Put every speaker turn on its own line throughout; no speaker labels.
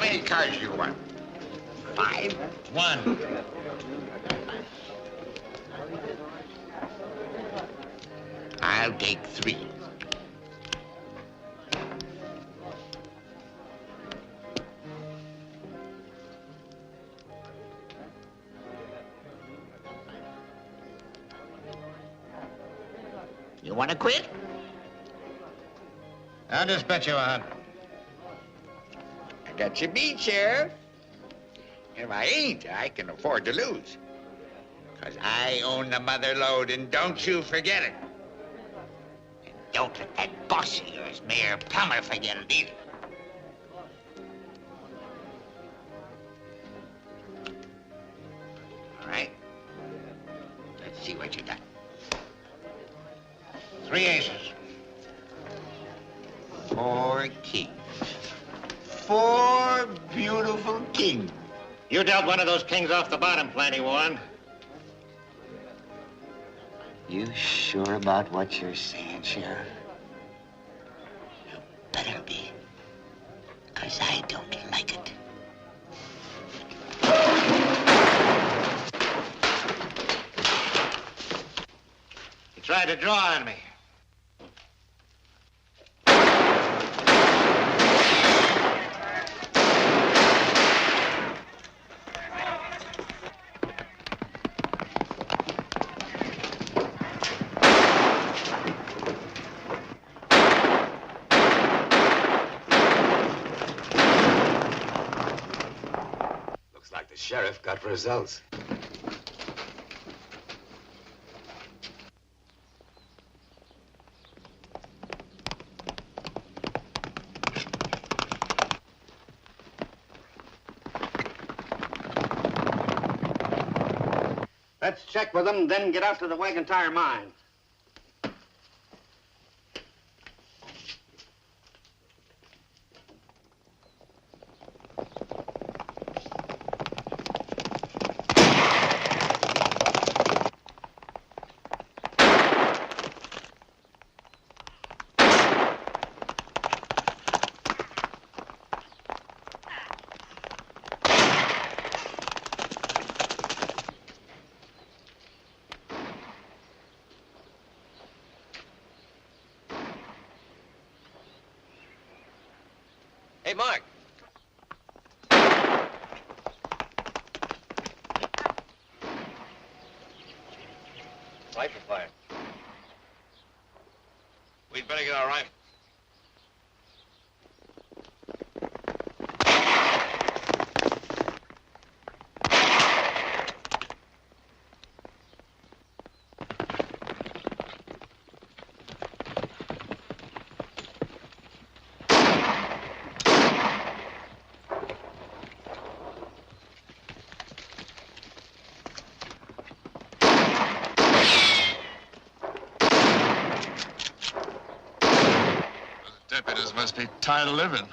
many cards do you want? 5?
1.
I'll take 3. You want to quit?
I'll just bet you 100.
I got you beat, Sheriff. If I ain't, I can afford to lose. Because I own the mother lode, and don't you forget it. And don't let that boss of yours, Mayor Plummer, forget it either. All right. Let's see what you got.
3 aces.
4 kings. 4 beautiful kings.
You dealt one of those kings off the bottom, Flanny Warren.
You sure about what you're saying, Sheriff? You better be, because I don't like it.
You tried to draw on me.
Sheriff got results.
Let's check with them, then get out to the Wagon Tire Mine.
Hey, Mark. Rifle fire. We'd better get our rifle.
Deputies must be tired of living.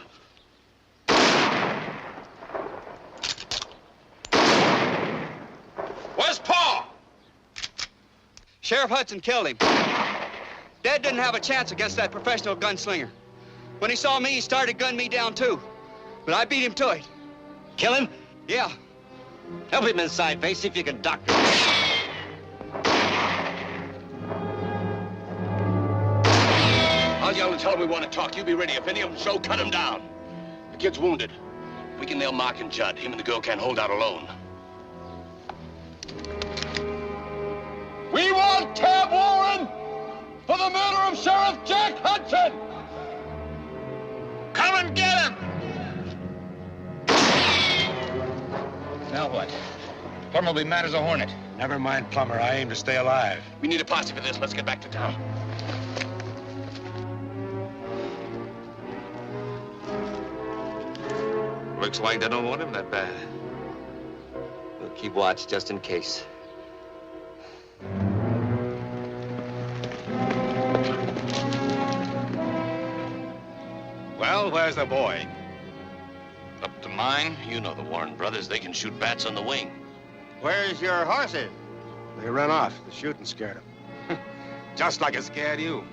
Where's Paul?
Sheriff Hudson killed him. Dad didn't have a chance against that professional gunslinger. When he saw me, he started gunning me down, too. But I beat him to it.
Kill him?
Yeah.
Help him inside, Fay. See if you can doctor him.
I'll yell and tell him we want to talk. You be ready. If any of them show, cut him down. The kid's wounded. We can nail Mark and Judd. Him and the girl can't hold out alone.
We want Tab Warren for the murder of Sheriff Jack Hudson! Come and get him! Now what? Plummer will be mad as a hornet.
Never mind, Plummer. I aim to stay alive.
We need a posse for this. Let's get back to town.
Looks like they don't want him that bad.
We'll keep watch just in case.
Well, where's the boy?
Up to mine. You know the Warren brothers. They can shoot bats on the wing.
Where's your horses? They ran off. The shooting scared them. Just like it scared you.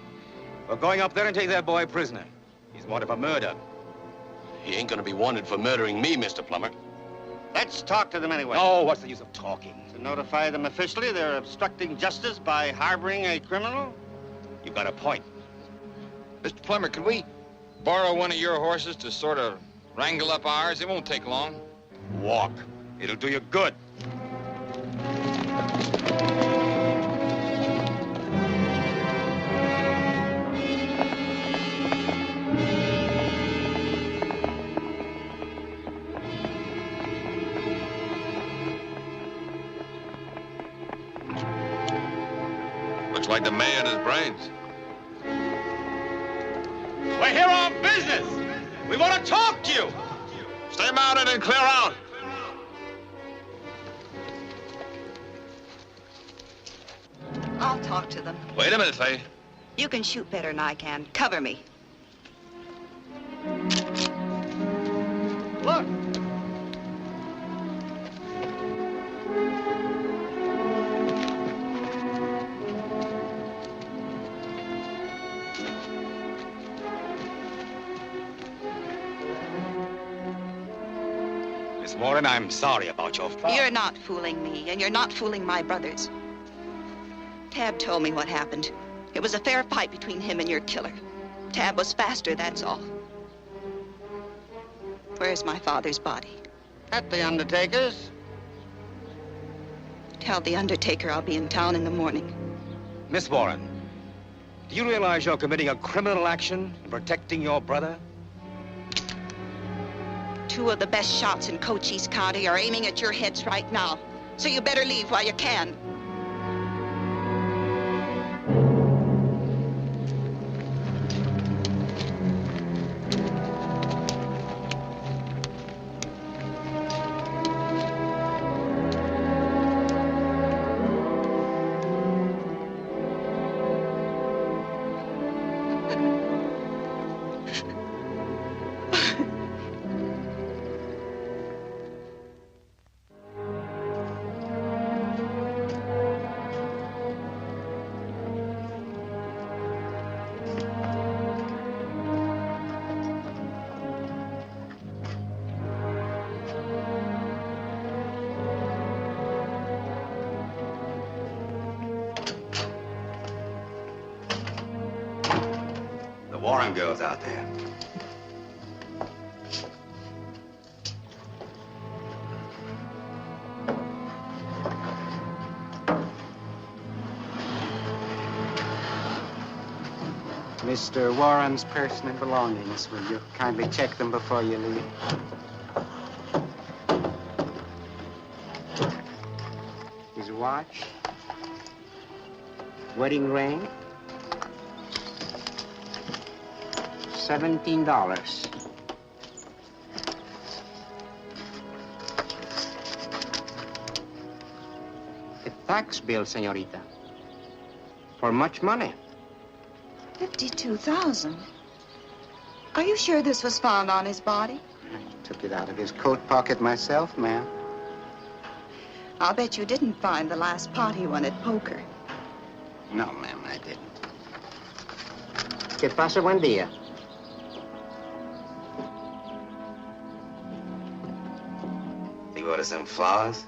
We're going up there and take that boy prisoner. He's wanted for murder.
He ain't gonna be wanted for murdering me, Mr. Plummer.
Let's talk to them anyway.
Oh, what's the use of talking?
To notify them officially they're obstructing justice by harboring a criminal?
You got a point.
Mr. Plummer, could we borrow one of your horses to sort of wrangle up ours? It won't take long.
Walk. It'll do you good.
Looks like the mayor and his brains.
We're here on business. We want to talk to you.
Stay mounted and clear out.
I'll talk to them.
Wait a minute, Fay.
You can shoot better than I can. Cover me.
Look.
Miss Warren, I'm sorry about your father.
You're not fooling me, and you're not fooling my brothers. Tab told me what happened. It was a fair fight between him and your killer. Tab was faster, that's all. Where's my father's body?
At the undertaker's.
Tell the undertaker I'll be in town in the morning.
Miss Warren, do you realize you're committing a criminal action in protecting your brother?
Two of the best shots in Cochise County are aiming at your heads right now. So you better leave while you can.
Warren girls out there.
Mr. Warren's personal belongings. Will you kindly check them before you leave? His watch. Wedding ring. $17. A tax bill, señorita. For much money.
52,000. Are you sure this was found on his body?
I took it out of his coat pocket myself, ma'am.
I'll bet you didn't find the last pot he won at poker.
No, ma'am, I didn't. ¿Qué pasa? Buen día.
You order some flowers?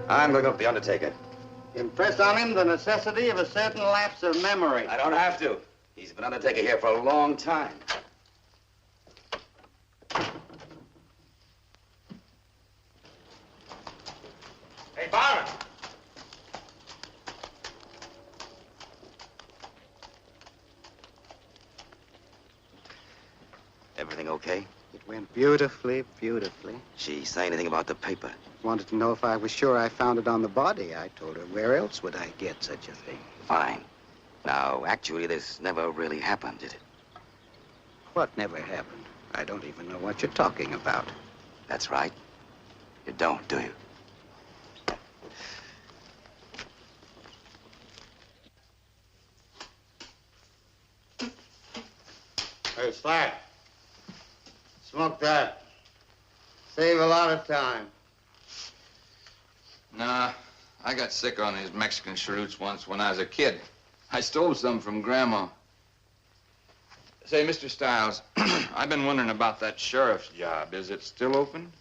I'm going up the undertaker.
Impress on him the necessity of a certain lapse of memory.
I don't have to. He's been undertaker here for a long time.
Hey, Byron.
Everything okay?
It went beautifully, beautifully.
She say anything about the paper?
Wanted to know if I was sure I found it on the body. I told her, where else would I get such a thing?
Fine. Now, actually, this never really happened, did it?
What never happened? I don't even know what you're talking about.
That's right. You don't, do you?
Hey, Slack. Smoke that. Save a lot of time.
Nah, I got sick on these Mexican cheroots once when I was a kid. I stole some from Grandma. Say, Mr. Stiles, I've been wondering about that sheriff's job. Is it still open?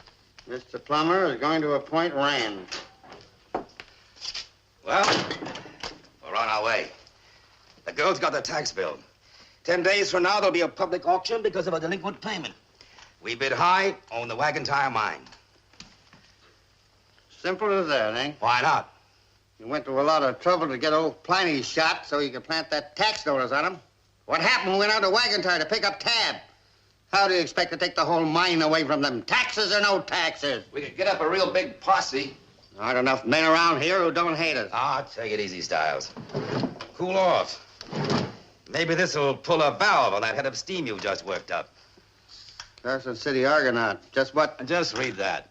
Mr. Plummer is going to appoint Rand.
Well, we're on our way. The girl's got the tax bill. 10 days from now, there'll be a public auction because of a delinquent payment. We bid high, own the wagon tire mine.
Simple as that, eh?
Why not?
You went to a lot of trouble to get old Pliny shot so you could plant that tax notice on him. What happened when we went out to wagon tire to pick up Tab? How do you expect to take the whole mine away from them? Taxes or no taxes?
We could get up a real big posse.
Aren't enough men around here who don't hate us.
Ah, take it easy, Stiles. Cool off. Maybe this'll pull a valve on that head of steam you just worked up.
Carson City Argonaut. Just what?
Just read that.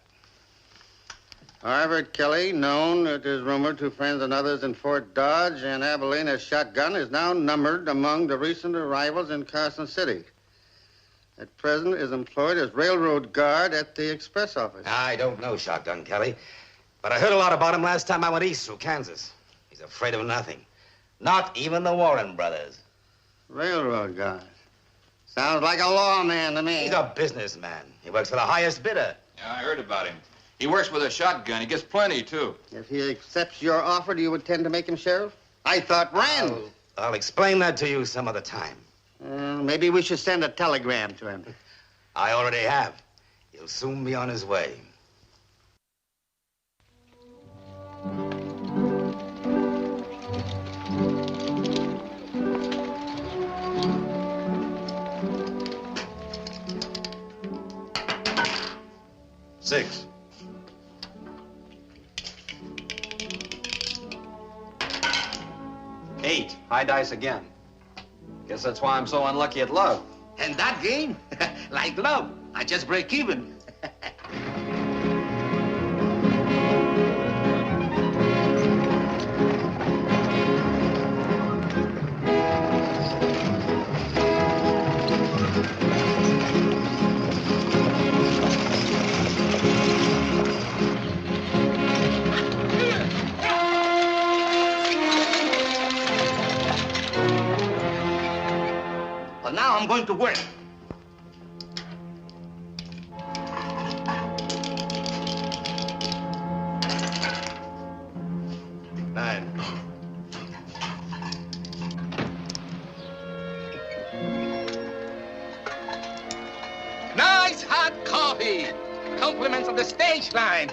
Harvard Kelly, known, it is rumored, to friends and others in Fort Dodge and Abilene as Shotgun, is now numbered among the recent arrivals in Carson City. At present is employed as railroad guard at the express office.
I don't know Shotgun Kelly, but I heard a lot about him last time I went east through Kansas. He's afraid of nothing. Not even the Warren brothers.
Railroad guard. Sounds like a lawman to me.
He's a businessman. He works for the highest bidder.
Yeah, I heard about him. He works with a shotgun. He gets plenty, too.
If he accepts your offer, do you intend to make him sheriff? I thought Rand.
I'll explain that to you some other time.
Maybe we should send a telegram to him.
I already have. He'll soon be on his way.
Six. Eight. High dice again. Guess that's why I'm so unlucky at love.
And that game, like love, I just break even. Now I'm going to work.
Nine.
Nice hot coffee. Compliments of the stage line.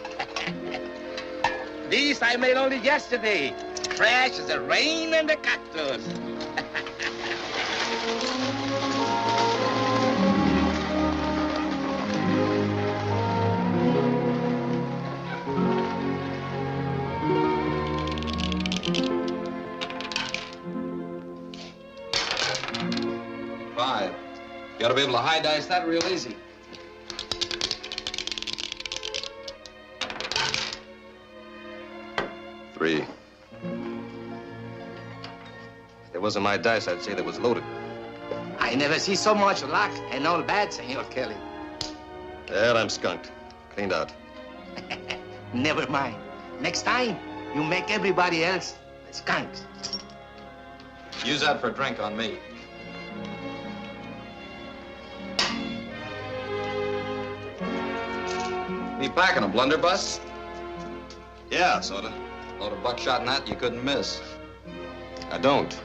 These I made only yesterday. Fresh as the rain and the cactus.
Five. You ought to be able to high dice that real easy.
Three. If there wasn't my dice, I'd say that was loaded.
I never see so much luck and all bad, Senor Kelly.
Well, I'm skunked. Cleaned out.
Never mind. Next time, you make everybody else skunks.
Use that for a drink on me. Be packing a blunderbuss? Yeah, sorta. Load of buckshot in that, you couldn't miss. I don't.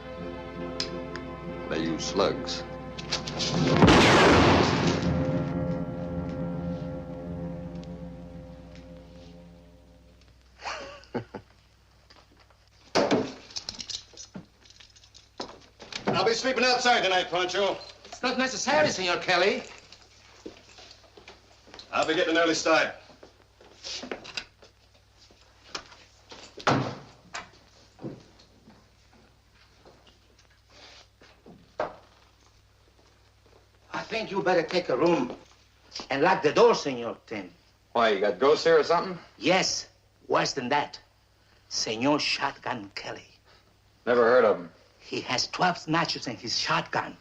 They use slugs.
I'll be sleeping outside tonight, Pancho.
It's not necessary, Senor Kelly.
I'll be getting an early start.
I think you better take a room and lock the door, Senor Tim.
Why, you got ghosts here or something?
Yes, worse than that. Senor Shotgun Kelly.
Never heard of him.
He has 12 snatchers in his shotgun.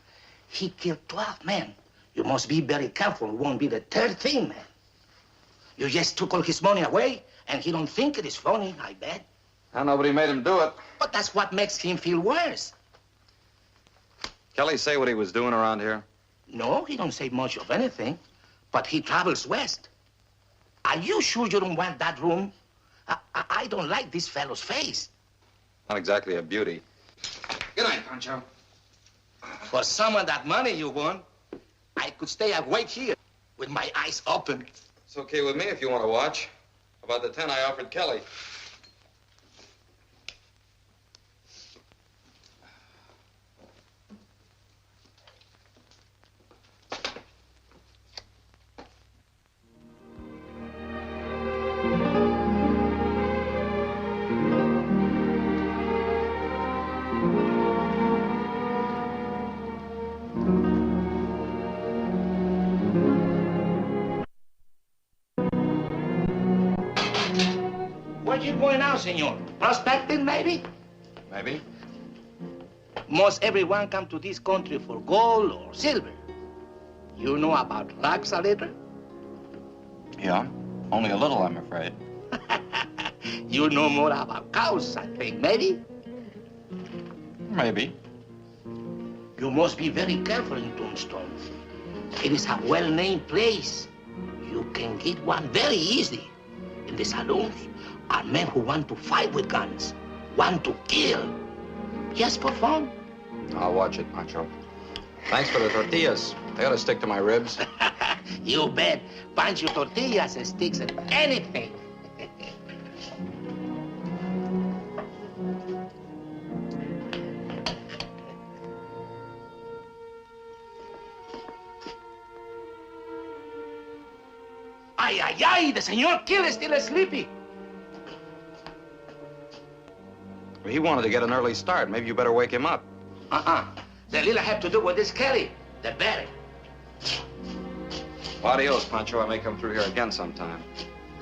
He killed 12 men. You must be very careful. It won't be the third thing, man. You just took all his money away, and he don't think it is funny, I bet.
And nobody made him do it.
But that's what makes him feel worse.
Kelly say what he was doing around here?
No, he don't say much of anything, but he travels west. Are you sure you don't want that room? I don't like this fellow's face.
Not exactly a beauty. Good night, Pancho.
For some of that money you won, I could stay awake here with my eyes open.
It's okay with me if you want to watch. About the 10 I offered Kelly.
Where you going now, senor? Prospecting, maybe?
Maybe.
Most everyone come to this country for gold or silver. You know about rocks a little?
Yeah, only a little, I'm afraid.
You know more about cows, I think, maybe?
Maybe.
You must be very careful in Tombstone. It is a well-named place. You can get one very easy. In the saloons are men who want to fight with guns, want to kill. Just for fun.
I'll watch it, Pancho. Thanks for the tortillas. They ought to stick to my ribs.
You bet. Pancho tortillas sticks at anything. Ay, ay, ay, the Senor Kill is still sleeping.
He wanted to get an early start. Maybe you better wake him up.
The little I have to do with this Kelly, the better.
Adios, Pancho. I may come through here again sometime.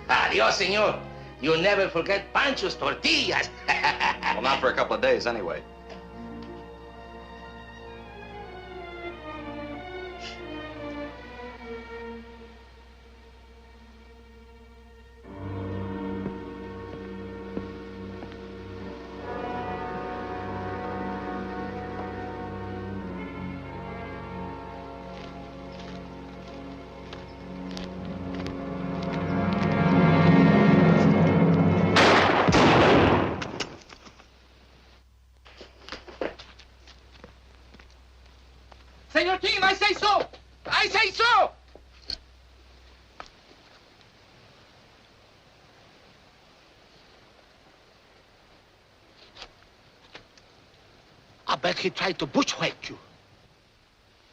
Adios, senor. You never forget Pancho's tortillas.
Well, not for a couple of days, anyway.
Senor Team, I say so! I say so! I bet he tried to bushwhack you.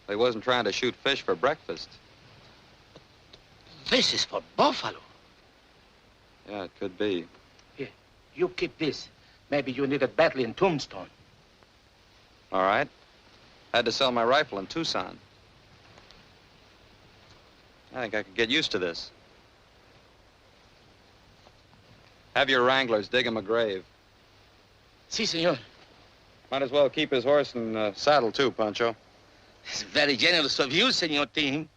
He wasn't trying to shoot fish for breakfast.
This is for buffalo.
Yeah, it could be.
Here, you keep this. Maybe you need it badly in Tombstone.
All right. Had to sell my rifle in Tucson. I think I could get used to this. Have your wranglers dig him a grave.
Si, senor.
Might as well keep his horse and saddle, too, Pancho.
It's very generous of you, Senor Team.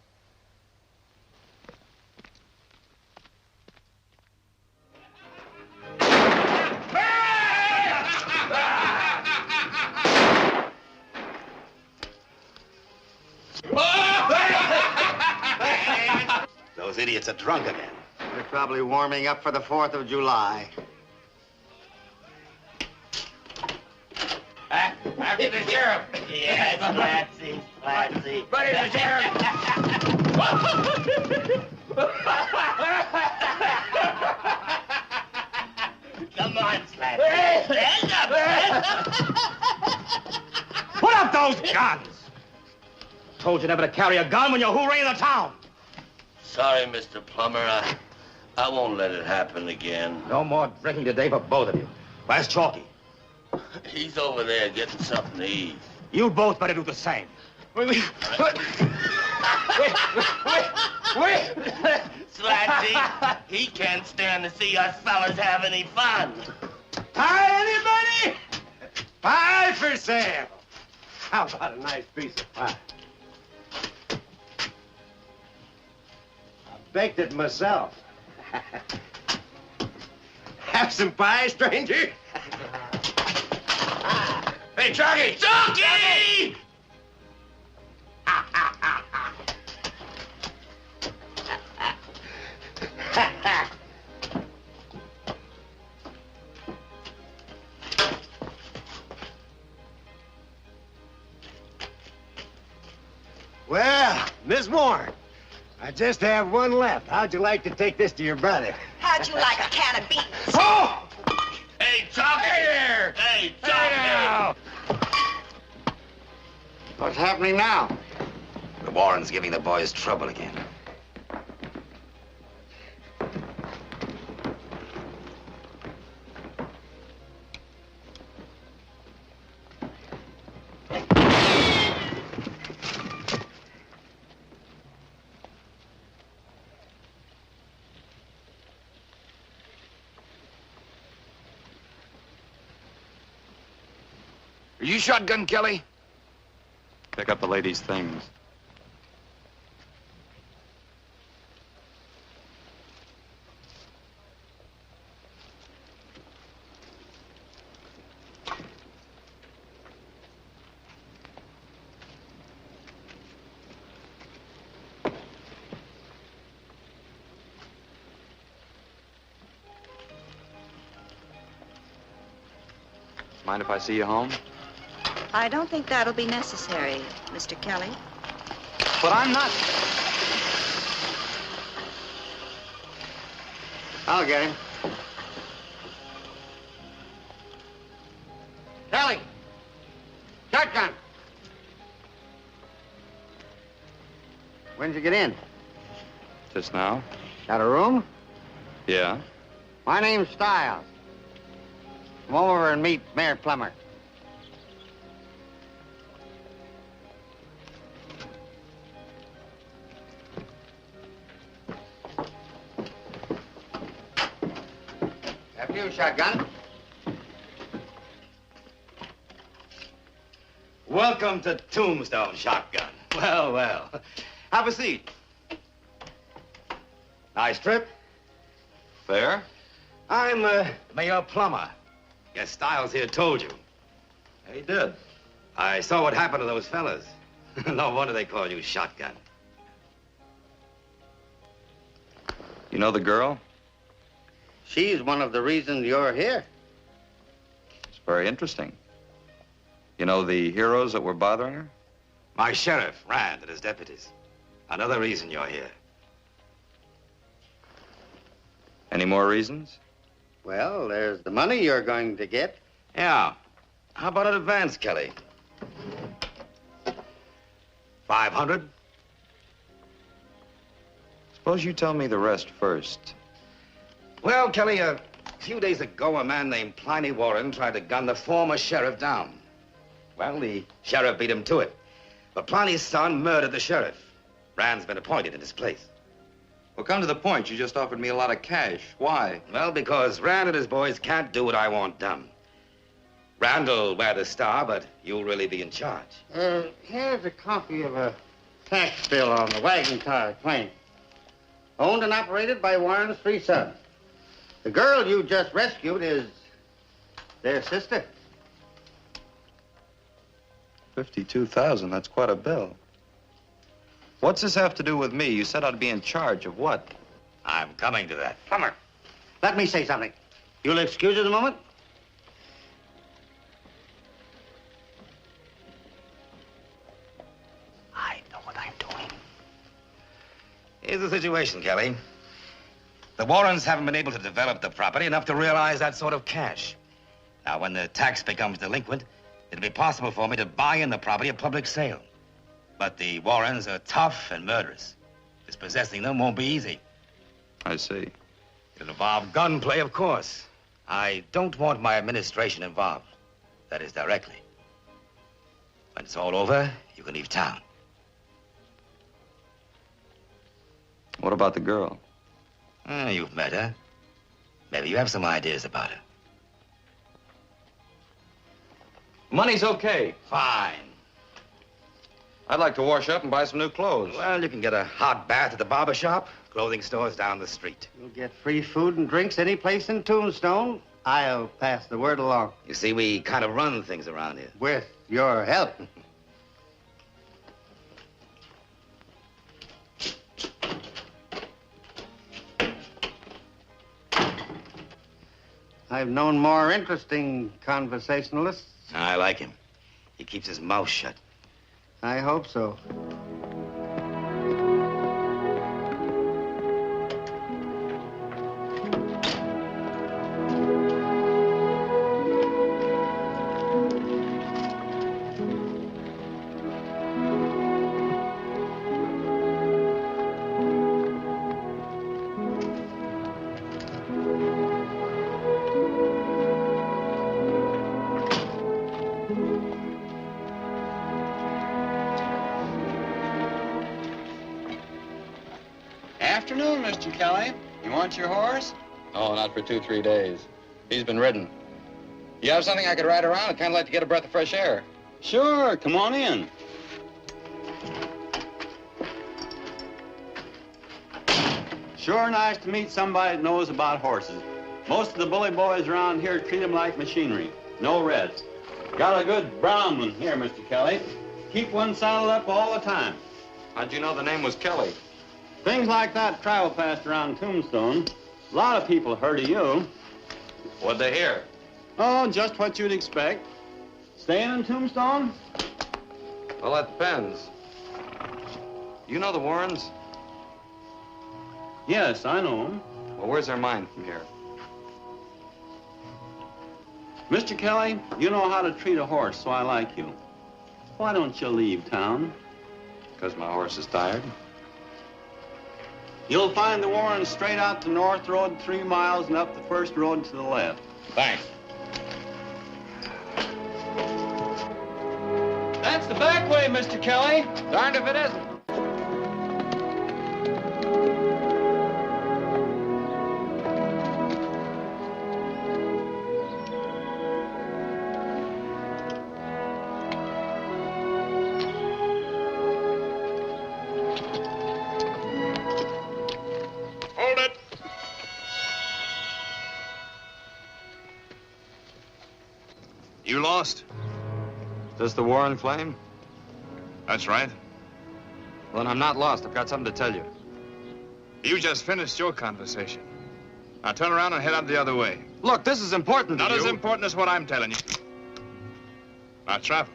Those idiots are drunk again.
They're probably warming up for the 4th of July.
After the sheriff. Yes, Flatsy, Flatsy. Buddy, the sheriff. Come on, Flatsy. Stand up.
Put up those guns! Told you never to carry a gun when you're hoovering the town.
Sorry, Mr. Plummer. I won't let it happen again.
No more drinking today for both of you. Where's Chalky?
He's over there getting something to eat.
You both better do the same. Wait.
Slatsy, he can't stand to see us fellas have any fun.
Pie, anybody? Pie for sale. How about a nice piece of pie?
baked it myself. Have some pie, stranger?
Hey, Jockey! Jockey!
Well, Miss Warren, I just have one left. How'd you like to take this to your brother?
How'd you like a can of beans?
Oh!
Hey, Jockey!
Hey there!
Hey, Jockey!
What's happening now?
The Warren's giving the boys trouble again.
Are you shotgun Kelly?
Pick up the lady's things. Mind if I see you home?
I don't think that'll be necessary, Mr. Kelly.
But I'm not.
I'll get him. Kelly! Shotgun! When'd you get in?
Just now?
Got a room?
Yeah.
My name's Stiles. Come over and meet Mayor Plummer. After you, Shotgun.
Welcome to Tombstone, Shotgun. Well, well. Have a seat. Nice trip.
Fair?
I'm Mayor Plummer. Guess Stiles here told you.
He did.
I saw what happened to those fellas. No wonder they call you Shotgun.
You know the girl?
She's one of the reasons you're here.
It's very interesting. You know the heroes that were bothering her?
My sheriff, Rand, and his deputies. Another reason you're here.
Any more reasons?
Well, there's the money you're going to get.
Yeah. How about an advance, Kelly? 500?
Suppose you tell me the rest first.
Well, Kelly, a few days ago, a man named Pliny Warren tried to gun the former sheriff down. Well, the sheriff beat him to it. But Pliny's son murdered the sheriff. Rand's been appointed in his place.
Well, come to the point. You just offered me a lot of cash. Why?
Well, because Rand and his boys can't do what I want done. Rand'll wear the star, but you'll really be in charge.
Here's a copy of a tax bill on the wagon car claim. Owned and operated by Warren's three sons. The girl you just rescued is their sister.
$52,000. That's quite a bill. What's this have to do with me? You said I'd be in charge of what?
I'm coming to that.
Plummer, let me say something. You'll excuse us a moment?
I know what I'm doing. Here's the situation, Kelly. The Warrens haven't been able to develop the property enough to realize that sort of cash. Now, when the tax becomes delinquent, it'll be possible for me to buy in the property at public sale. But the Warrens are tough and murderous. Dispossessing them won't be easy.
I see.
It'll involve gunplay, of course. I don't want my administration involved. That is, directly. When it's all over, you can leave town.
What about the girl?
You've met her. Maybe you have some ideas about her.
Money's okay.
Fine.
I'd like to wash up and buy some new clothes.
Well, you can get a hot bath at the barber shop. Clothing store's down the street.
You'll get free food and drinks any place in Tombstone. I'll pass the word along.
You see, we kind of run things around here.
With your help. I've known more interesting conversationalists.
I like him. He keeps his mouth shut.
I hope so.
Afternoon, Mr. Kelly. You want your horse?
Oh, not for 2-3 days. He's been ridden. You have something I could ride around? I'd kind of like to get a breath of fresh air.
Sure, come on in. Sure nice to meet somebody that knows about horses. Most of the bully boys around here treat them like machinery. No reds. Got a good brown one here, Mr. Kelly. Keep one saddled up all the time.
How'd you know the name was Kelly?
Things like that travel fast around Tombstone. A lot of people heard of you.
What'd they hear?
Oh, just what you'd expect. Staying in Tombstone?
Well, that depends. You know the Warrens?
Yes, I know them.
Well, where's their mine from here?
Mr. Kelly, you know how to treat a horse, so I like you. Why don't you leave town?
Because my horse is tired.
You'll find the Warrens straight out the north road 3 miles and up the first road to the left.
Thanks.
That's the back way, Mr. Kelly.
Darned if it isn't.
You lost?
This the Warren claim?
That's right.
Well, then I'm not lost. I've got something to tell you.
You just finished your conversation. Now turn around and head out the other way.
Look, this is important to
Not
you.
as important as what I'm telling you. Now travel.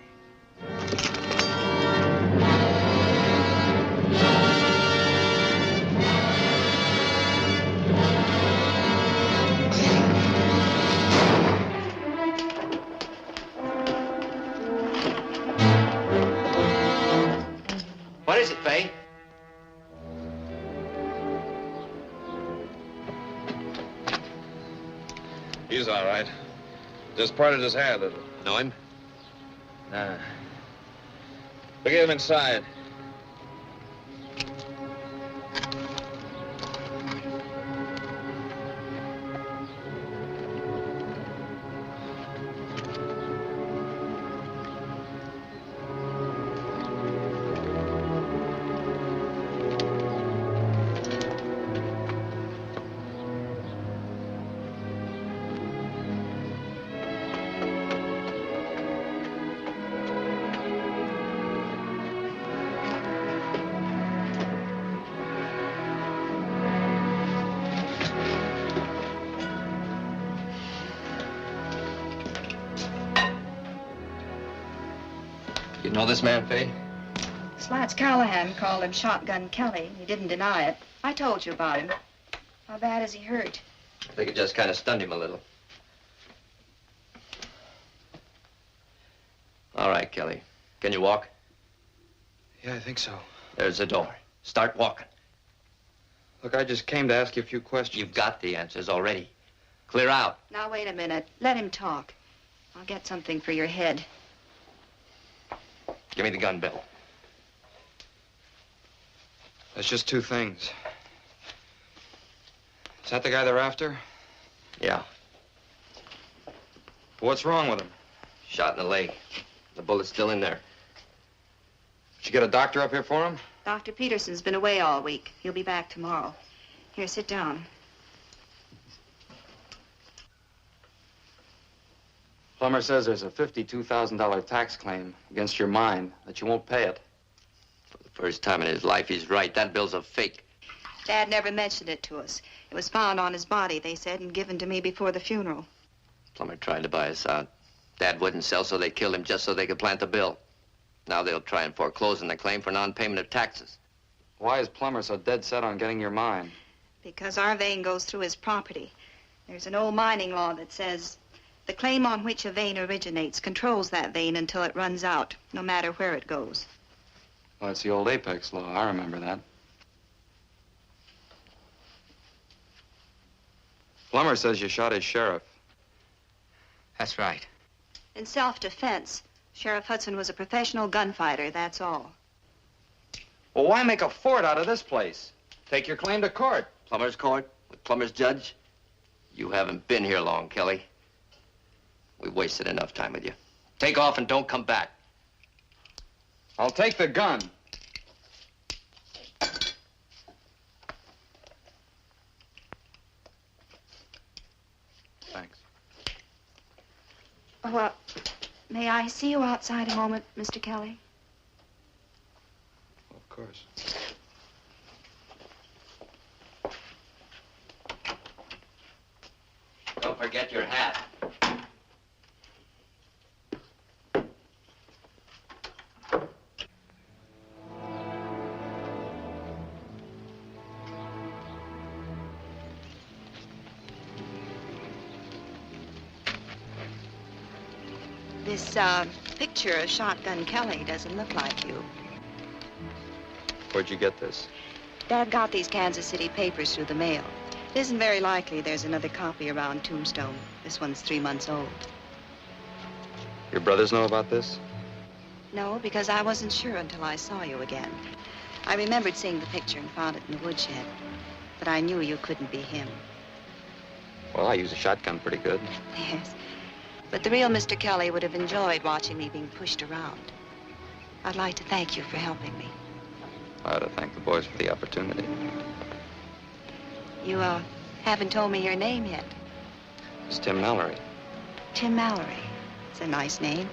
What is it, Fay?
He's all right. Just parted his hair a little.
Know him?
Nah. We get him inside.
You know this man, Fay?
Slats Callahan called him Shotgun Kelly. He didn't deny it. I told you about him. How bad is he hurt?
I think it just kind of stunned him a little. All right, Kelly. Can you walk?
Yeah, I think so.
There's the door. Start walking.
Look, I just came to ask you a few questions.
You've got the answers already. Clear out.
Now, wait a minute. Let him talk. I'll get something for your head.
Give me the gun, Bill.
There's just 2 things. Is that the guy they're after?
Yeah.
What's wrong with him?
Shot in the leg. The bullet's still in there.
Did you get a doctor up here for him?
Dr. Peterson's been away all week. He'll be back tomorrow. Here, sit down.
Plummer says there's a $52,000 tax claim against your mine, that you won't pay it.
For the first time in his life, he's right. That bill's a fake.
Dad never mentioned it to us. It was found on his body, they said, and given to me before the funeral.
Plummer tried to buy us out. Dad wouldn't sell, so they killed him just so they could plant the bill. Now they'll try and foreclose on the claim for non-payment of taxes.
Why is Plummer so dead set on getting your mine?
Because our vein goes through his property. There's an old mining law that says the claim on which a vein originates controls that vein until it runs out, no matter where it goes.
Well, it's the old Apex law. I remember that. Plummer says you shot his sheriff.
That's right.
In self-defense, Sheriff Hudson was a professional gunfighter, that's all.
Well, why make a fort out of this place? Take your claim to court.
Plummer's court? With Plummer's judge? You haven't been here long, Kelly. We've wasted enough time with you. Take off and don't come back.
I'll take the gun. Thanks.
Well, may I see you outside a moment, Mr. Kelly?
Of course.
Don't forget your hat.
This, picture of Shotgun Kelly doesn't look like you.
Where'd you get this?
Dad got these Kansas City papers through the mail. It isn't very likely there's another copy around Tombstone. This one's 3 months old.
Your brothers know about this?
No, because I wasn't sure until I saw you again. I remembered seeing the picture and found it in the woodshed. But I knew you couldn't be him.
Well, I use a shotgun pretty good.
Yes. But the real Mr. Kelly would have enjoyed watching me being pushed around. I'd like to thank you for helping me.
I ought to thank the boys for the opportunity.
You, haven't told me your name yet.
It's Tim Mallory.
Tim Mallory. It's a nice name.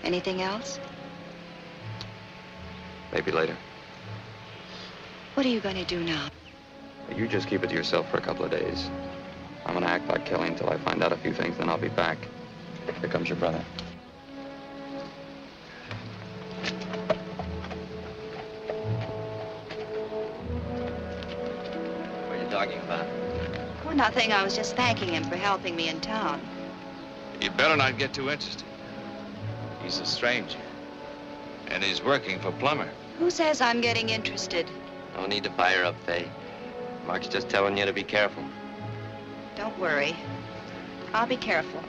Anything else?
Maybe later.
What are you going to do now?
You just keep it to yourself for a couple of days. I'm gonna act like Kelly until I find out a few things, then I'll be back. Here comes your brother.
What are you talking about?
Oh, nothing. I was just thanking him for helping me in town.
You better not get too interested. He's a stranger. And he's working for Plummer.
Who says I'm getting interested?
No need to fire up, Fay. Mark's just telling you to be careful.
Don't worry. I'll be careful.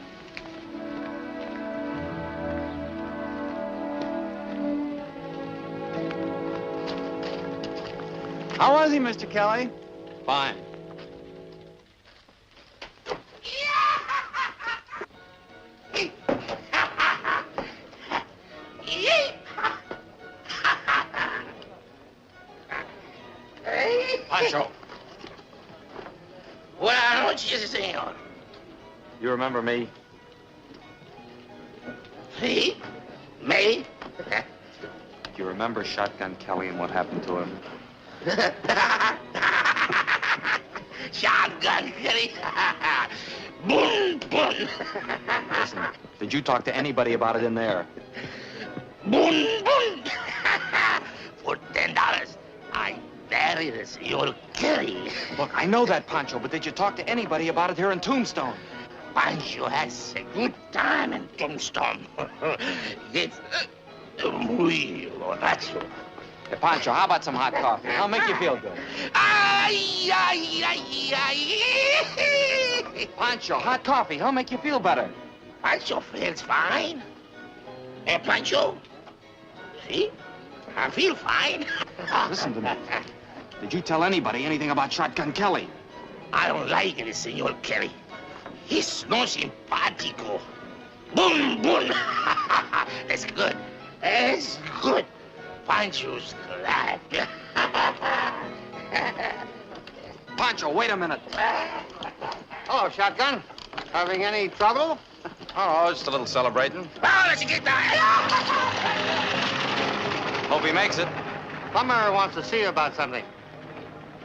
How was he, Mr. Kelly?
Fine. Pancho.
Buenas noches, señor.
You remember me?
Sí? Me?
Do you remember Shotgun Kelly and what happened to him?
Shotgun Kelly. Boom, boom.
Listen, did you talk to anybody about it in there?
Boom, boom. For $10, I buried the Senor Kelly.
Look, I know that, Pancho, but did you talk to anybody about it here in Tombstone?
Pancho has a good time in Tombstone. It's muy borracho.
Hey, Pancho, how about some hot coffee? I'll make you feel good.
Ay, ay, ay, ay.
Pancho, hot coffee. He'll make you feel better.
Pancho feels fine. Hey, Pancho. See? I feel fine.
Listen to me. Did you tell anybody anything about Shotgun Kelly?
I don't like it, Senor Kelly. He's no simpático. Boom, boom. That's good. That's good. Pancho's glad.
Pancho, wait a minute.
Hello, Shotgun. Having any trouble?
Oh, just a little celebrating.
Oh, let's get that.
Hope he makes it.
Plummer wants to see you about something.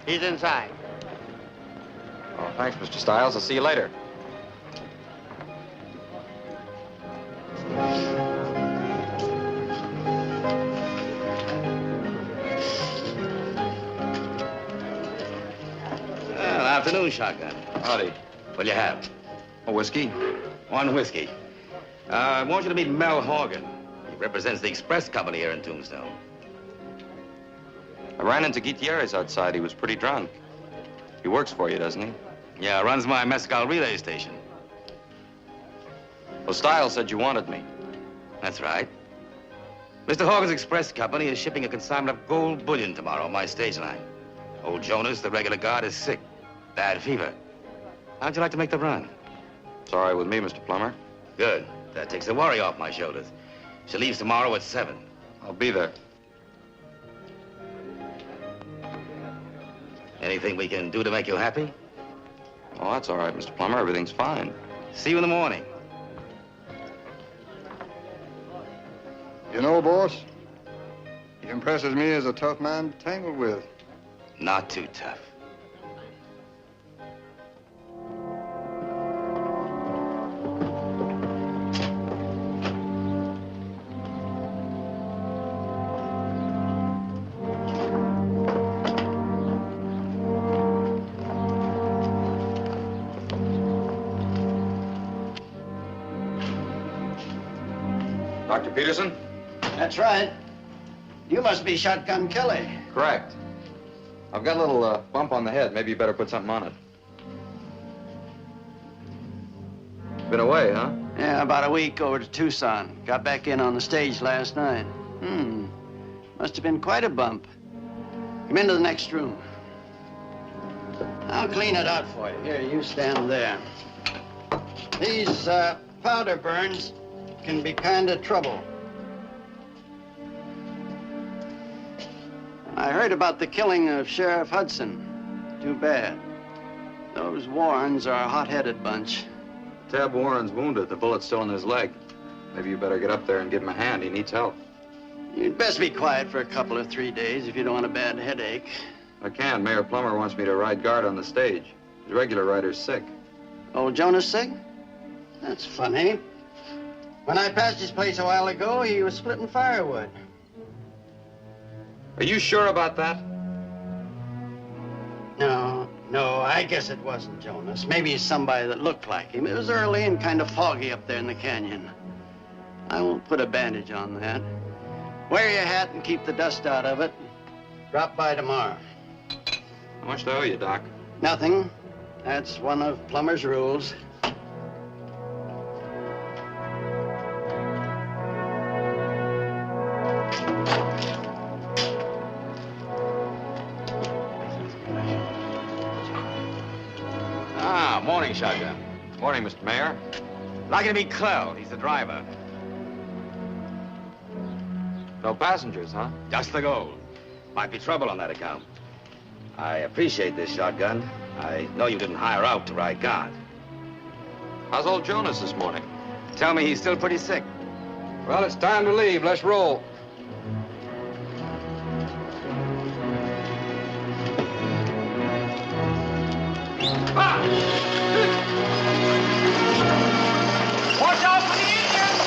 He's inside.
Oh, thanks, Mr. Stiles. I'll see you later.
Well, afternoon, Shotgun.
Howdy.
What'll you have?
A whiskey?
One whiskey. I want you to meet Mel Horgan. He represents the express company here in Tombstone.
I ran into Gutierrez outside. He was pretty drunk. He works for you, doesn't he?
Yeah, runs my mescal relay station.
Well, Stiles said you wanted me.
That's right. Mr. Horgan's express company is shipping a consignment of gold bullion tomorrow on my stage line. Old Jonas, the regular guard, is sick. Bad fever. How'd you like to make the run?
It's all right with me, Mr. Plummer.
Good. That takes the worry off my shoulders. She leaves tomorrow at 7.
I'll be there.
Anything we can do to make you happy?
Oh, that's all right, Mr. Plummer. Everything's fine.
See you in the morning.
You know, boss, he impresses me as a tough man to tangle with.
Not too tough.
Dr. Peterson?
That's right. You must be Shotgun Kelly.
Correct. I've got a little bump on the head. Maybe you better put something on it. Been away, huh?
Yeah, about a week over to Tucson. Got back in on the stage last night. Must have been quite a bump. Come into the next room. I'll clean it out for you. Here, you stand there. These powder burns can be kind of trouble. I heard about the killing of Sheriff Hudson. Too bad. Those Warrens are a hot-headed bunch.
Tab Warren's wounded. The bullet's still in his leg. Maybe you better get up there and give him a hand. He needs help.
You'd best be quiet for a couple or 3 days if you don't want a bad headache.
I can. Mayor Plummer wants me to ride guard on the stage. His regular rider's sick.
Old Jonas sick? That's funny. When I passed his place a while ago, he was splitting firewood.
Are you sure about that?
No, I guess it wasn't Jonas. Maybe it's somebody that looked like him. It was early and kind of foggy up there in the canyon. I won't put a bandage on that. Wear your hat and keep the dust out of it. Drop by tomorrow.
How much do I owe you, Doc?
Nothing. That's one of Plummer's rules.
Morning, Shotgun.
Morning, Mr. Mayor.
Likely to be Clell. He's the driver.
No passengers, huh?
Just the gold. Might be trouble on that account. I appreciate this, Shotgun. I know you didn't hire out to ride guard.
How's old Jonas this morning?
Tell me he's still pretty sick.
Well, it's time to leave. Let's roll.
Watch out for the Indians!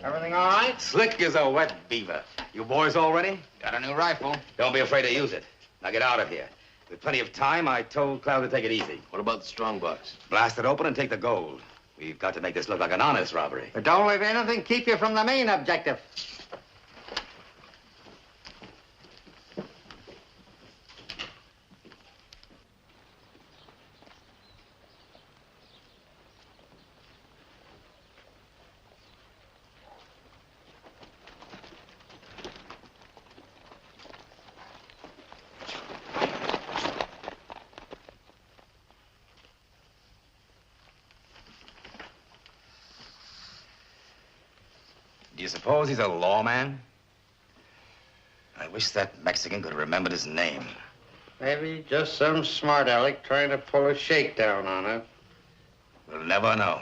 Everything all right?
Slick as a wet beaver. You boys all ready?
Got a new rifle.
Don't be afraid to use it. Now get out of here. With plenty of time, I told Cloud to take it easy.
What about the strongbox?
Blast it open and take the gold. We've got to make this look like an honest robbery.
But don't let anything keep you from the main objective.
You suppose he's a lawman? I wish that Mexican could have remembered his name.
Maybe just some smart aleck trying to pull a shakedown on us.
We'll never know.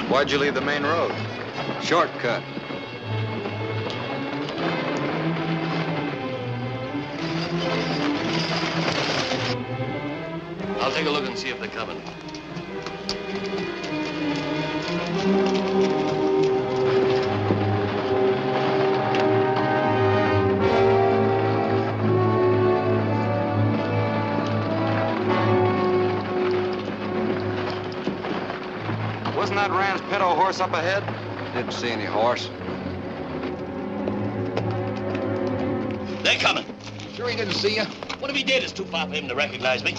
Why'd you leave the main road?
Shortcut.
I'll take a look and see if they're coming.
Wasn't that Rand's pedo horse up ahead?
Didn't see any horse.
They're coming.
Sure he didn't see you?
What if he did? It's too far for him to recognize me.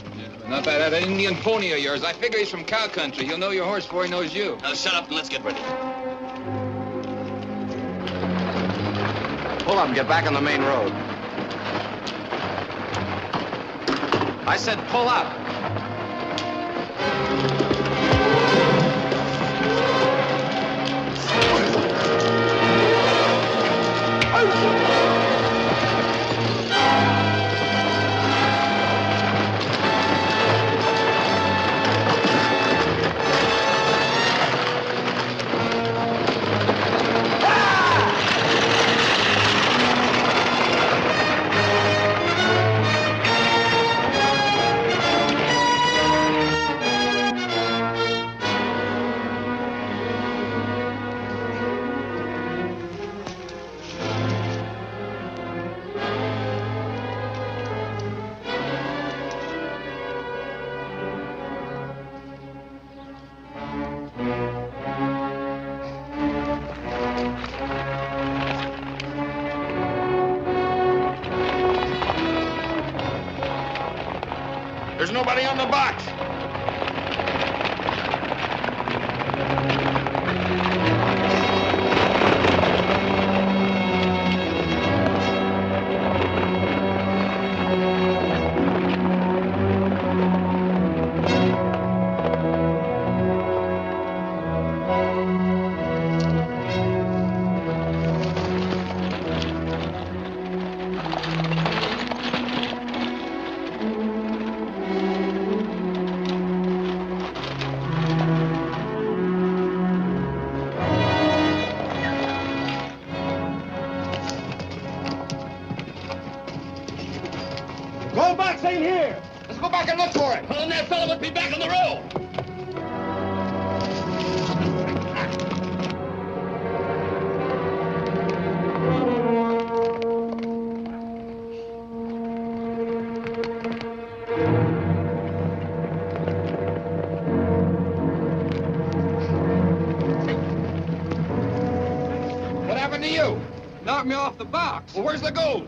Not that Indian pony of yours. I figure he's from cow country. He'll know your horse before he knows you.
Now shut up and let's get ready.
Pull up and get back on the main road. I said pull up.
There's nobody on the box.
Knocked me off the box.
Well, where's the gold?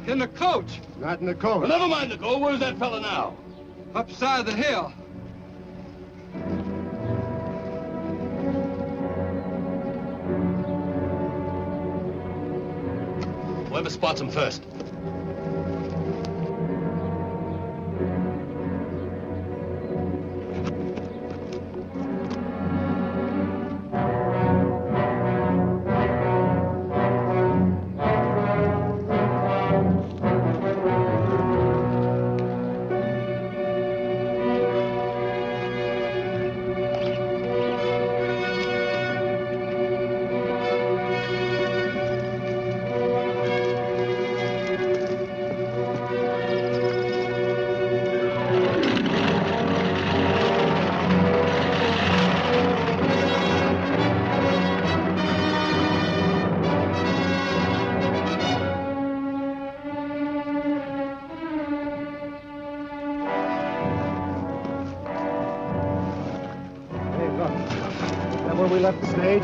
In the coach.
Not in the coach.
Well, never mind the gold. Where's that fella now?
Upside the hill.
Whoever spots him first.
we left the stage?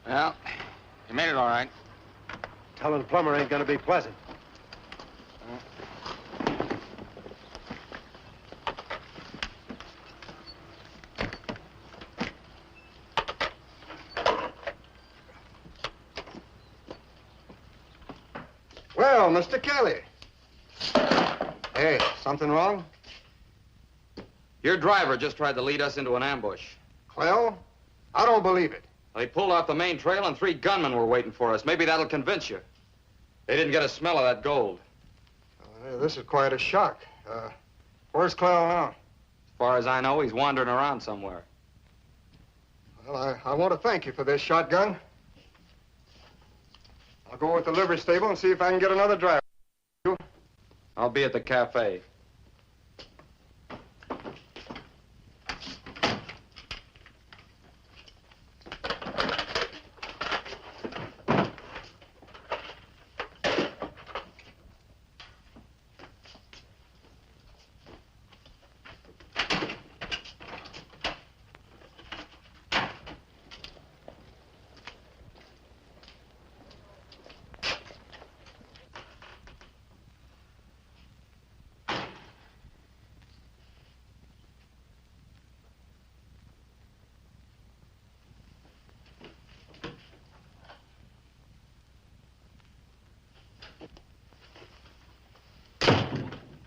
Well, you made it all right.
Telling Plummer ain't gonna be pleasant.
Well, Mr. Kelly. Hey, something wrong?
Your driver just tried to lead us into an ambush.
Clell? I don't believe it.
They pulled off the main trail and 3 gunmen were waiting for us. Maybe that'll convince you. They didn't get a smell of that gold.
This is quite a shock. Where's Clell now?
As far as I know, he's wandering around somewhere.
Well, I want to thank you for this shotgun. I'll go with the livery stable and see if I can get another driver.
I'll be at the cafe.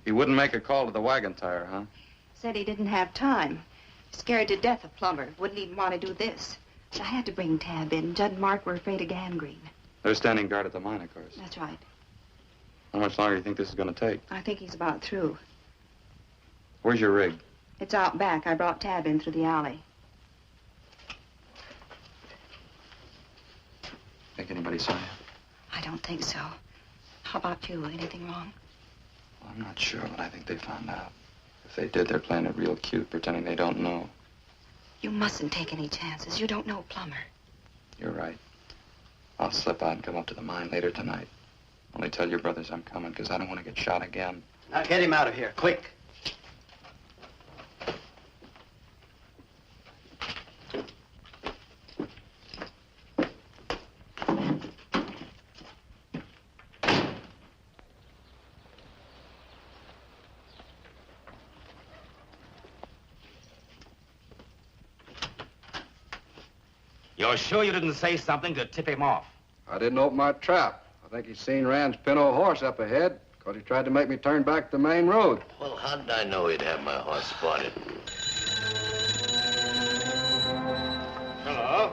He wouldn't make a call to the wagon tire, huh?
Said he didn't have time. Scared to death of Plummer. Wouldn't even want to do this. But I had to bring Tab in. Judd and Mark were afraid of gangrene.
They're standing guard at the mine, of course.
That's right.
How much longer do you think this is going to take?
I think he's about through.
Where's your rig?
It's out back. I brought Tab in through the alley.
Think anybody saw you?
I don't think so. How about you? Anything wrong?
Well, I'm not sure, but I think they found out. If they did, they're playing it real cute, pretending they don't know.
You mustn't take any chances. You don't know Plummer.
You're right. I'll slip out and come up to the mine later tonight. Only tell your brothers I'm coming, because I don't want to get shot again.
Now get him out of here, quick.
You're sure you didn't say something to tip him off?
I didn't open my trap. I think he's seen Rand's pinto horse up ahead, because he tried to make me turn back the main road.
Well, how did I know he'd have my horse spotted?
Hello.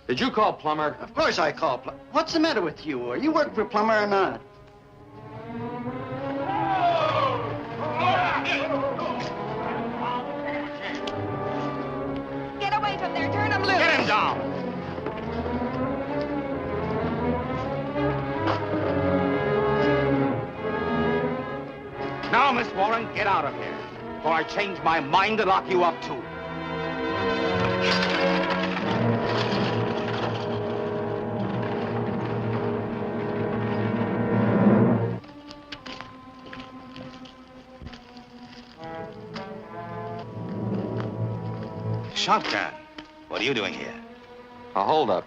Did you call Plummer?
Of course I called Plummer. What's the matter with you? Are you working for Plummer or not?
Get away from there. Turn him loose.
Get him down. Now, Miss Warren, get out of here, or I change my mind to lock you up, too. shotgun. What are you doing here?
A holdup.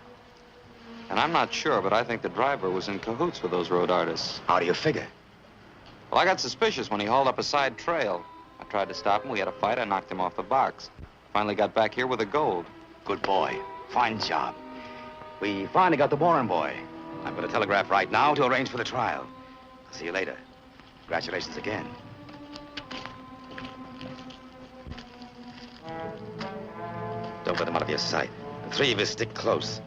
And I'm not sure, but I think the driver was in cahoots with those road artists.
How do you figure?
Well, I got suspicious when he hauled up a side trail. I tried to stop him. We had a fight. I knocked him off the box. Finally got back here with the gold.
Good boy. Fine job. We finally got the Warren boy. I'm going to telegraph right now to arrange for the trial. I'll see you later. Congratulations again. Don't let him out of your sight. The three of us stick close.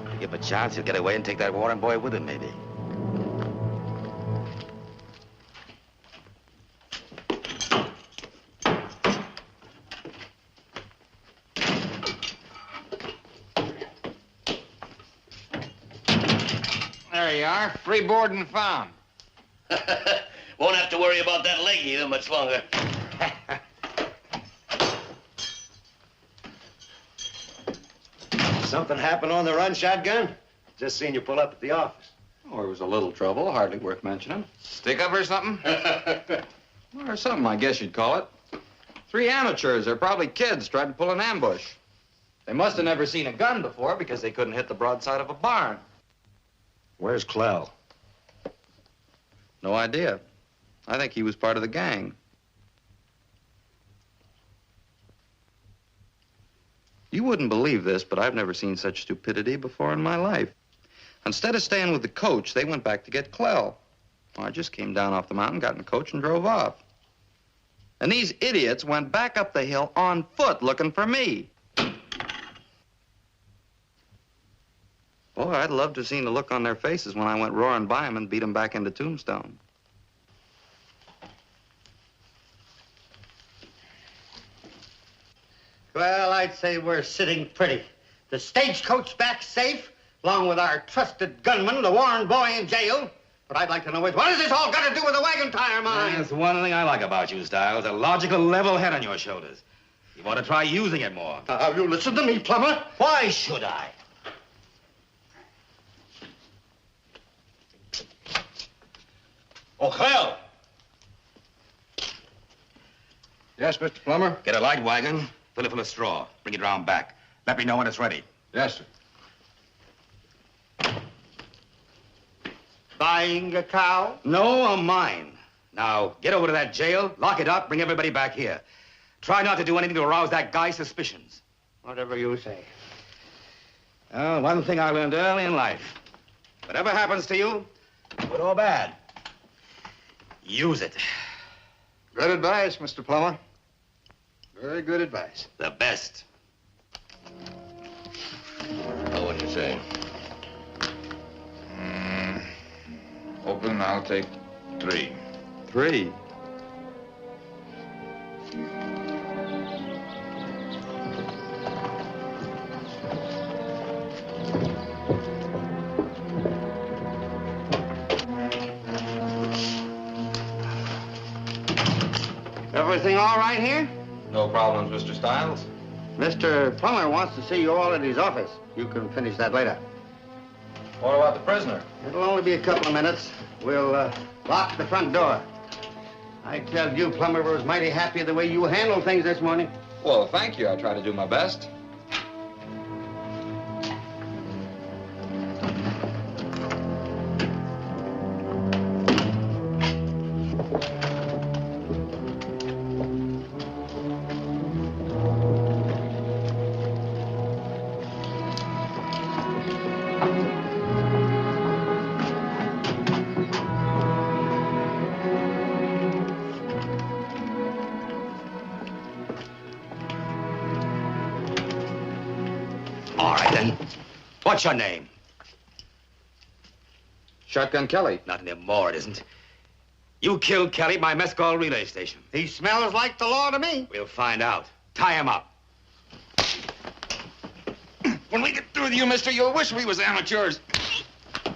If you give him a chance, he'll get away and take that Warren boy with him, maybe.
There you are. Free board and found.
Won't have to worry about that leg either much longer.
Something happened on the run, shotgun? Just seen you pull up at the office.
Oh, there was a little trouble. Hardly worth mentioning.
Stick up or something?
Or something, I guess you'd call it. 3 amateurs, they're probably kids, tried to pull an ambush. They must have never seen a gun before because they couldn't hit the broadside of a barn.
Where's Clell?
No idea. I think he was part of the gang. You wouldn't believe this, but I've never seen such stupidity before in my life. Instead of staying with the coach, they went back to get Clell. Well, I just came down off the mountain, got in the coach, and drove off. And these idiots went back up the hill on foot looking for me. Boy, I'd love to have seen the look on their faces when I went roaring by them and beat them back into Tombstone.
Well, I'd say we're sitting pretty. The stagecoach back safe, along with our trusted gunman, the Warren boy, in jail. But I'd like to know is, what has this all got to do with the wagon tire of mine?
That's one thing I like about you, Stiles. A logical, level head on your shoulders. You want to try using it more.
You listen to me, Plummer.
Why should I?
Oh, Clell!
Yes, Mr. Plummer?
Get a light wagon, fill it full of straw. Bring it round back. Let me know when it's ready.
Yes, sir.
Buying a cow?
No, I'm mine. Now, get over to that jail, lock it up, bring everybody back here. Try not to do anything to arouse that guy's suspicions.
Whatever you say.
Well, one thing I learned early in life. Whatever happens to you, good or bad, use it.
Good advice, Mr. Plummer. Very good advice.
The best.
Oh, what do you say?
Open, I'll take 3.
3?
Everything all right here?
No problems, Mr. Stiles.
Mr. Plummer wants to see you all at his office. You can finish that later.
What about the prisoner?
It'll only be a couple of minutes. We'll lock the front door. I tell you, Plummer, was mighty happy the way you handled things this morning.
Well, thank you. I try to do my best.
What's your name?
Shotgun Kelly.
Not anymore, it isn't. You killed Kelly at my mescal relay station.
He smells like the law to me.
We'll find out. Tie him up.
When we get through with you, mister, you'll wish we was amateurs.
In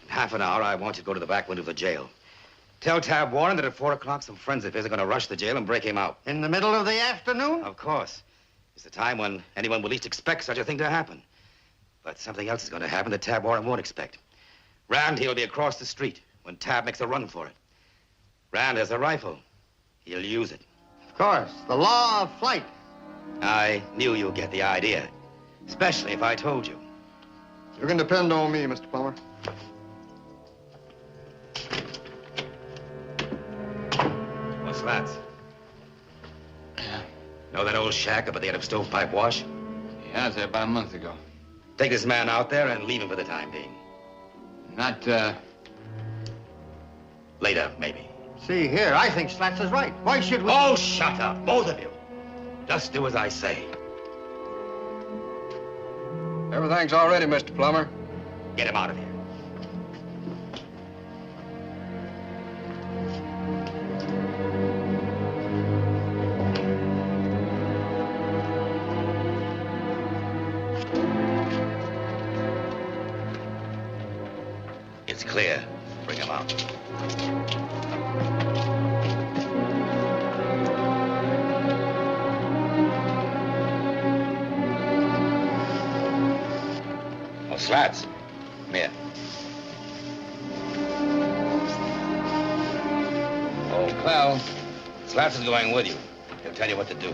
half an hour, I want you to go to the back window of the jail. Tell Tab Warren that at 4 o'clock, some friends of his are going to rush the jail and break him out.
In the middle of the afternoon?
Of course. It's the time when anyone will least expect such a thing to happen. But something else is going to happen that Tab Warren won't expect. Rand, he'll be across the street when Tab makes a run for it. Rand has a rifle. He'll use it.
Of course, the law of flight.
I knew you'd get the idea, especially if I told you.
You can depend on me, Mr. Plummer.
What's that? Know that old shack up at the end of Stovepipe Wash?
Yeah, I was there about a month ago.
Take this man out there and leave him for the time being.
Not,
Later, maybe.
See here, I think Slats is right. Why should we...
Oh, shut up, both of you. Just do as I say.
Everything's all ready, Mr. Plummer.
Get him out of here. It's clear. Bring him out. Oh, Slats. Come here. Oh, Clell. Slats is going with you. He'll tell you what to do.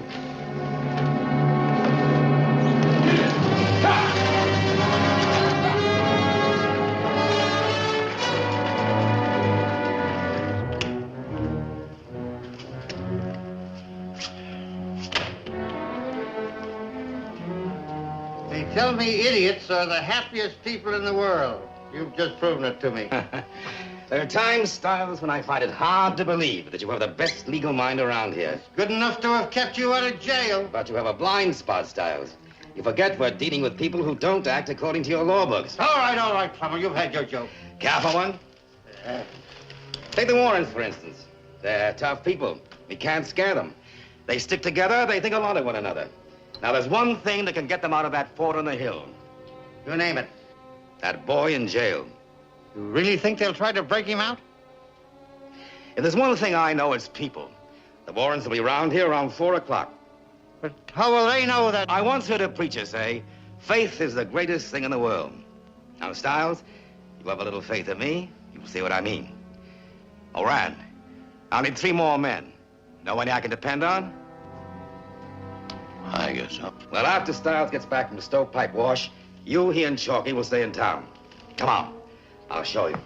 They tell me idiots are the happiest people in the world. You've just proven it to me.
There are times, Stiles, when I find it hard to believe that you have the best legal mind around here.
Good enough to have kept you out of jail.
But you have a blind spot, Stiles. You forget we're dealing with people who don't act according to your law books.
All right, Plummer, you've had your joke.
Careful one. Take the Warrens, for instance. They're tough people. We can't scare them. They stick together, they think a lot of one another. Now, there's one thing that can get them out of that fort on the hill.
You name it.
That boy in jail.
You really think they'll try to break him out?
If there's one thing I know, it's people. The Warrens will be round here around 4 o'clock.
But how will they know that?
I once heard a preacher say, faith is the greatest thing in the world. Now, Stiles, you have a little faith in me, you'll see what I mean. Oran, I'll need 3 more men. Know any I can depend on?
I guess so.
Well, after Stiles gets back from the Stovepipe Wash, you, he, and Chalky will stay in town. Come on, I'll show you.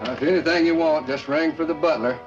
If anything you want, just ring for the butler.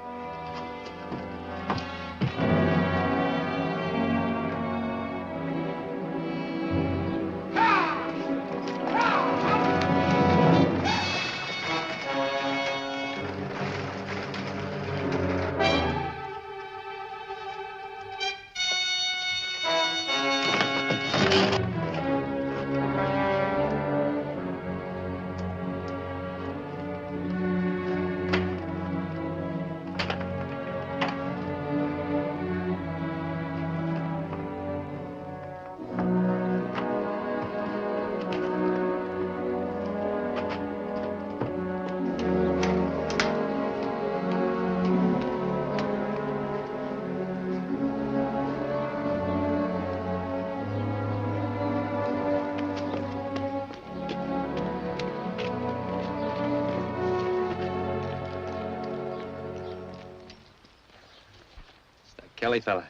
Kelly fella.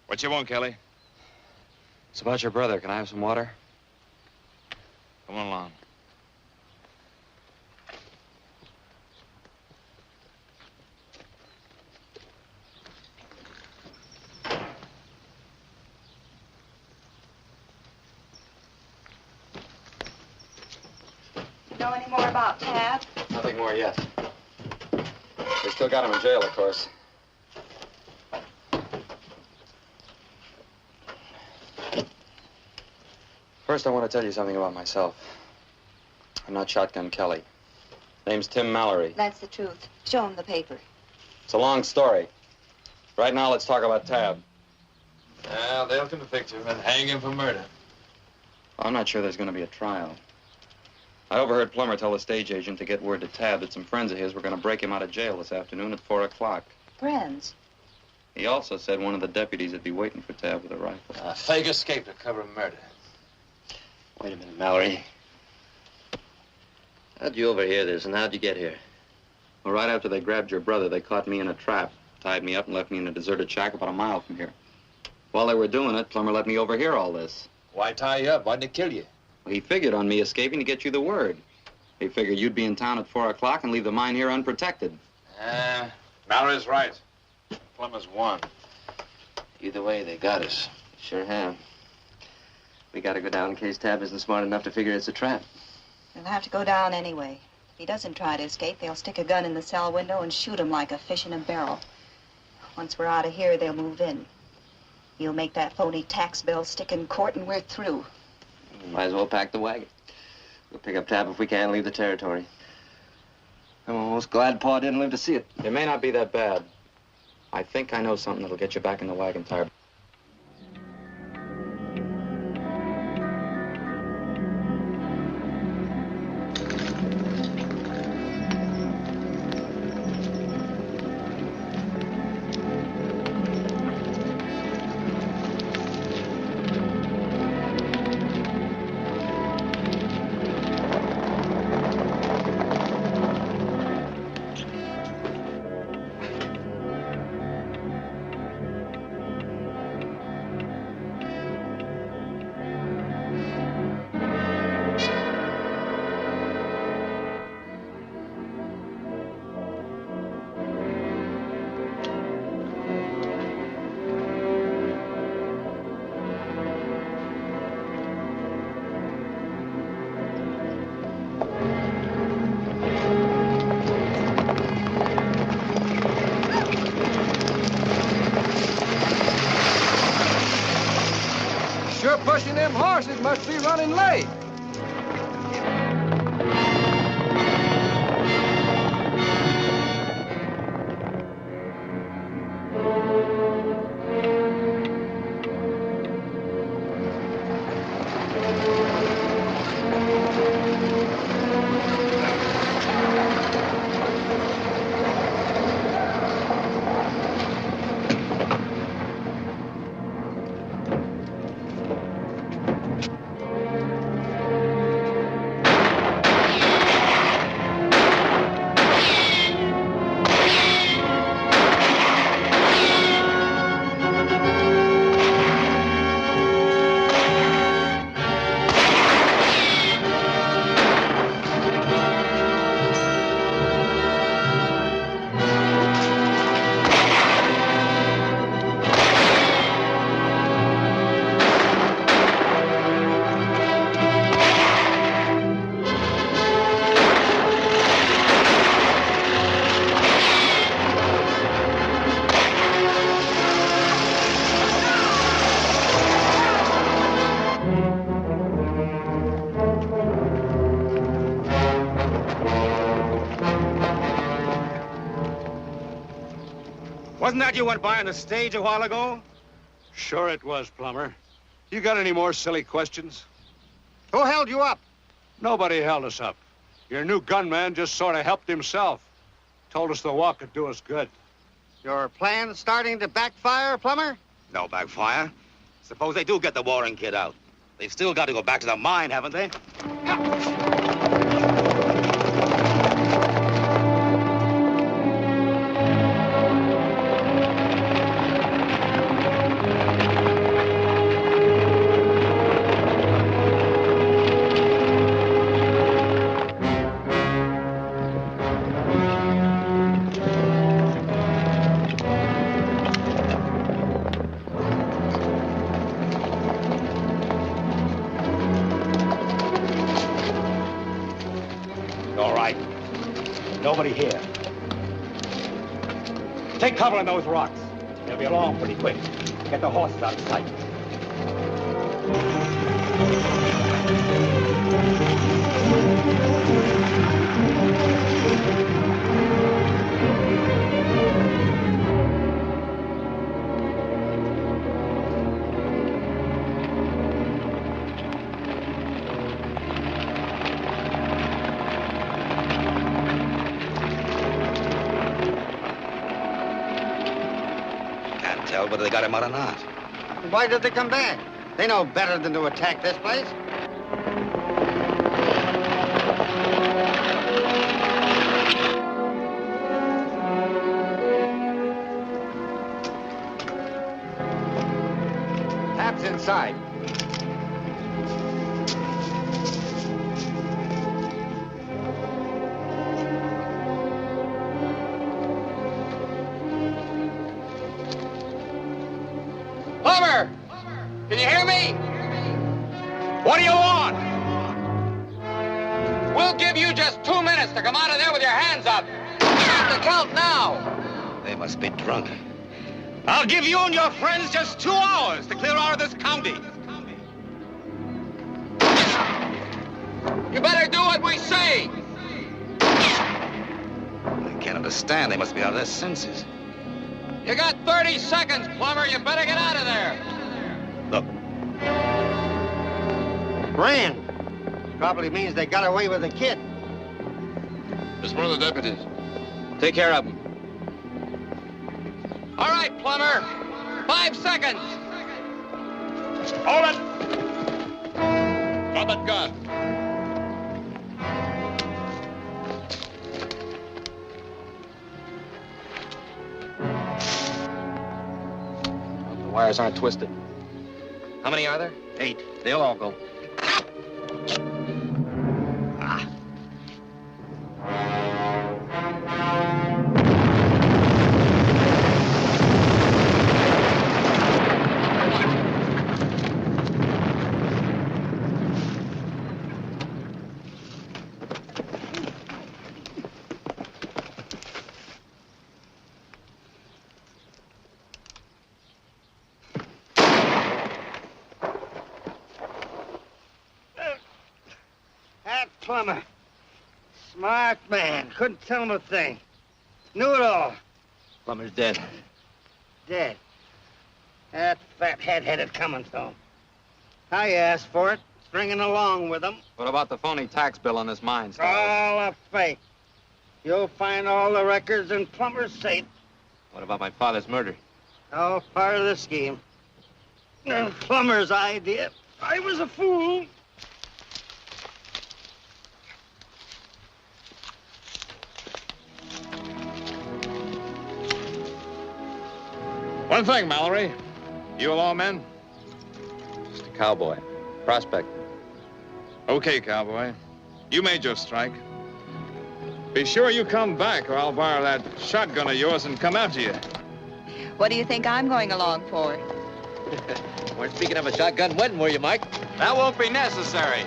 What you want, Kelly?
It's about your brother. Can I have some water?
Come on along.
know any more about Tab?
Nothing more yet. They still got him in jail, of course. First, I want to tell you something about myself. I'm not Shotgun Kelly. Name's Tim Mallory.
That's the truth. Show him the paper.
It's a long story. Right now, let's talk about Tab.
Well, they'll convict him and hang him for murder.
I'm not sure there's going to be a trial. I overheard Plummer tell the stage agent to get word to Tab that some friends of his were going to break him out of jail this afternoon at 4 o'clock.
Friends?
He also said one of the deputies would be waiting for Tab with a rifle.
A fake escape to cover a murder.
Wait a minute, Mallory. How'd you overhear this, and how'd you get here?
Well, right after they grabbed your brother, they caught me in a trap, tied me up and left me in a deserted shack about a mile from here. While they were doing it, Plummer let me overhear all this.
Why tie you up? Why'd they kill you?
Well, he figured on me escaping to get you the word. He figured you'd be in town at 4 o'clock and leave the mine here unprotected.
Mallory's right. Plummer's won.
Either way, they got us. Sure have. We gotta go down in case Tab isn't smart enough to figure it's a trap.
He'll have to go down anyway. If he doesn't try to escape, they'll stick a gun in the cell window and shoot him like a fish in a barrel. Once we're out of here, they'll move in. He'll make that phony tax bill stick in court and we're through.
Might as well pack the wagon. We'll pick up Tab if we can leave the territory. I'm almost glad Pa didn't live to see it.
It may not be that bad. I think I know something that'll get you back in the wagon tire.
Pushing them horses must be running late.
Wasn't that you went by on the stage a while ago?
Sure it was, Plummer. You got any more silly questions?
Who held you up?
Nobody held us up. Your new gunman just sort of helped himself. Told us the walk could do us good.
Your plan's starting to backfire, Plummer?
No backfire. Suppose they do get the Warren kid out. They've still got to go back to the mine, haven't they? all right. Nobody here. Take cover in those rocks. They'll be along pretty quick. Get the horses out of sight.
Whether they got him out or not.
Why did they come back? They know better than to attack this place.
Tab's inside.
Plummer! Can you hear me? What do you want? We'll give you just 2 minutes to come out of there with your hands up. Start the count now.
They must be drunk. I'll give you and your friends just 2 hours to clear out of this county.
You better do what we say.
I can't understand. They must be out of their senses.
You got 30 seconds, Plummer. You better get out of there.
Look.
Ran. Probably means they got away with the kid.
It's one of the deputies.
Take care of him. All right, Plummer. 5 seconds.
Hold it! Drop that gun.
The wires aren't twisted. How many are there? 8. They'll all go.
Plummer. Smart man. Couldn't tell him a thing. Knew it all.
Plummer's dead.
Dead. That fat head-headed coming to him. I asked for it. Stringing along with him.
What about the phony tax bill on this mine, Stiles?
All a fake. You'll find all the records in Plummer's safe.
What about my father's murder?
All part of the scheme. Plummer's idea. I was a fool.
One thing, Mallory. You a lawman?
Just a cowboy. Prospect.
Okay, cowboy. You made your strike. Be sure you come back, or I'll borrow that shotgun of yours and come after you.
What do you think I'm going along for?
We're speaking of a shotgun wedding, were you, Mike?
That won't be necessary.